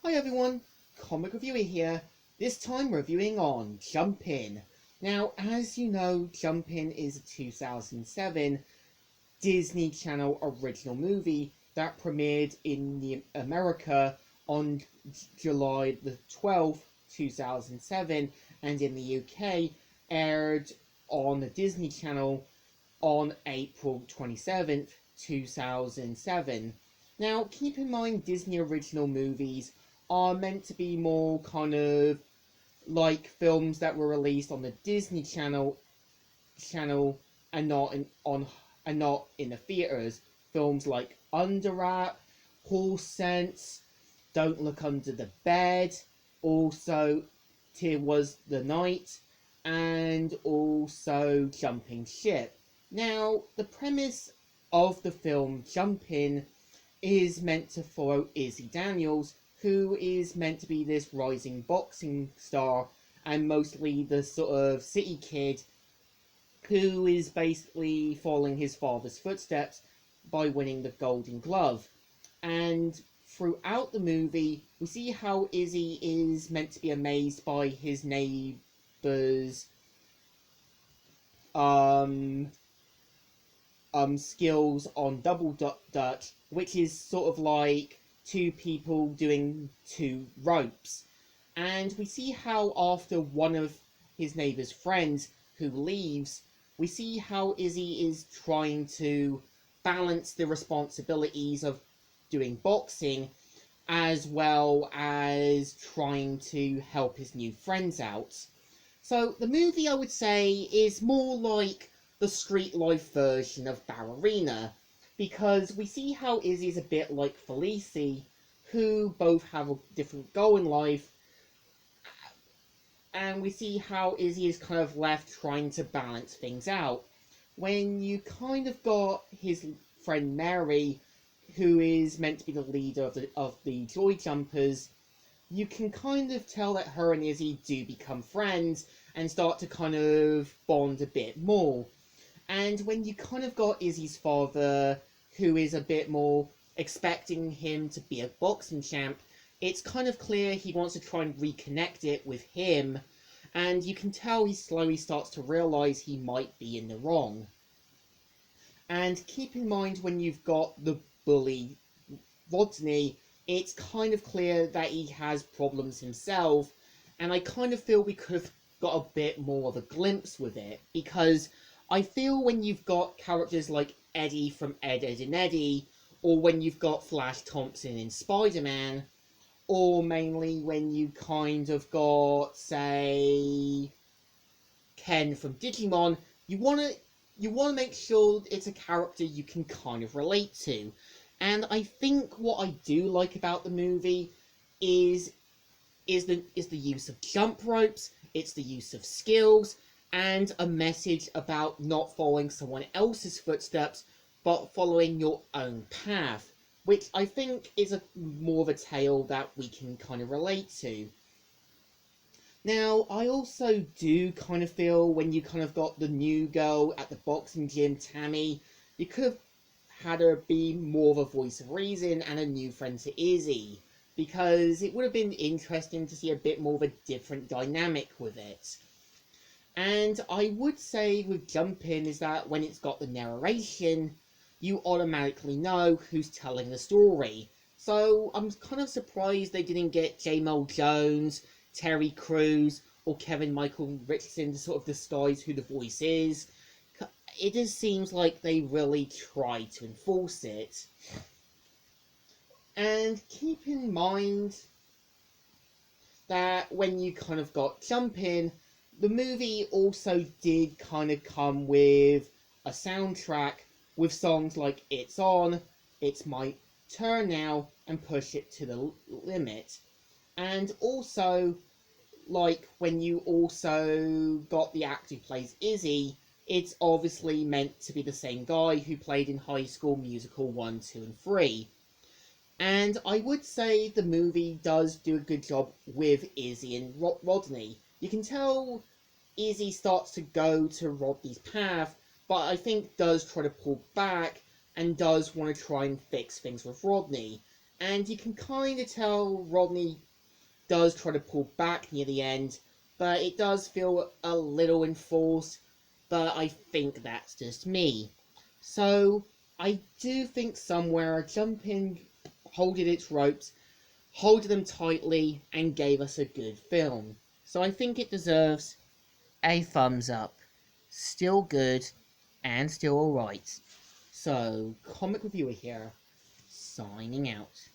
Hi everyone, Comic Reviewer here, this time reviewing on Jump In. Now, as you know, Jump In is a 2007 Disney Channel original movie that premiered in America on July the 12th, 2007, and in the UK aired on the Disney Channel on April 27th, 2007. Now, keep in mind Disney original movies are meant to be more kind of like films that were released on the Disney channel and not in the theaters. Films like Under Wrap, Horse Sense, Don't Look Under the Bed, also Tear Was the Night, and also Jumping Ship. Now, the premise of the film Jump In is meant to follow Izzy Daniels, who is meant to be this rising boxing star and mostly the sort of city kid who is basically following his father's footsteps by winning the Golden Glove. And throughout the movie, we see how Izzy is meant to be amazed by his neighbor's um skills on double dutch, which is sort of like two people doing two ropes. And we see how after one of his neighbor's friends who leaves, we see how Izzy is trying to balance the responsibilities of doing boxing as well as trying to help his new friends out. So the movie, I would say, is more like the street life version of Ballerina, because we see how Izzy's a bit like Felicie, who both have a different goal in life, and we see how Izzy is kind of left trying to balance things out. When you kind of got his friend Mary, who is meant to be the leader of the Joy Jumpers, you can kind of tell that her and Izzy do become friends and start to kind of bond a bit more. And when you kind of got Izzy's father, who is a bit more expecting him to be a boxing champ, it's kind of clear he wants to try and reconnect it with him, and you can tell he slowly starts to realize he might be in the wrong. And keep in mind when you've got the bully Rodney, it's kind of clear that he has problems himself, and I kind of feel we could have got a bit more of a glimpse with it, because I feel when you've got characters like Eddie from Ed, Edd n Eddy, or when you've got Flash Thompson in Spider-Man, or mainly when you kind of got, say, Ken from Digimon, you want to make sure it's a character you can kind of relate to. And I think what I do like about the movie is the use of jump ropes, it's the use of skills, and a message about not following someone else's footsteps, but following your own path, which I think is more of a tale that we can kind of relate to. Now, I also do kind of feel when you kind of got the new girl at the boxing gym, Tammy, you could have had her be more of a voice of reason and a new friend to Izzy, because it would have been interesting to see a bit more of a different dynamic with it. And I would say with Jump In is that when it's got the narration, you automatically know who's telling the story. So I'm kind of surprised they didn't get Jamal Jones, Terry Crews, or Kevin Michael Richardson to sort of disguise who the voice is. It just seems like they really tried to enforce it. And keep in mind that when you kind of got Jump In, the movie also did kind of come with a soundtrack with songs like It's On, It's My Turn Now, and Push It to the Limit. And also, like when you also got the actor who plays Izzy, it's obviously meant to be the same guy who played in High School Musical 1, 2, and 3. And I would say the movie does do a good job with Izzy and Rodney. You can tell Izzy starts to go to Rodney's path, but I think does try to pull back and does want to try and fix things with Rodney. and you can kind of tell Rodney does try to pull back near the end, but it does feel a little enforced, but I think that's just me. So I do think somewhere Jumping holding its ropes, holding them tightly, and gave us a good film. So I think it deserves a thumbs up. Still good and still alright. So, Comic Reviewer here, signing out.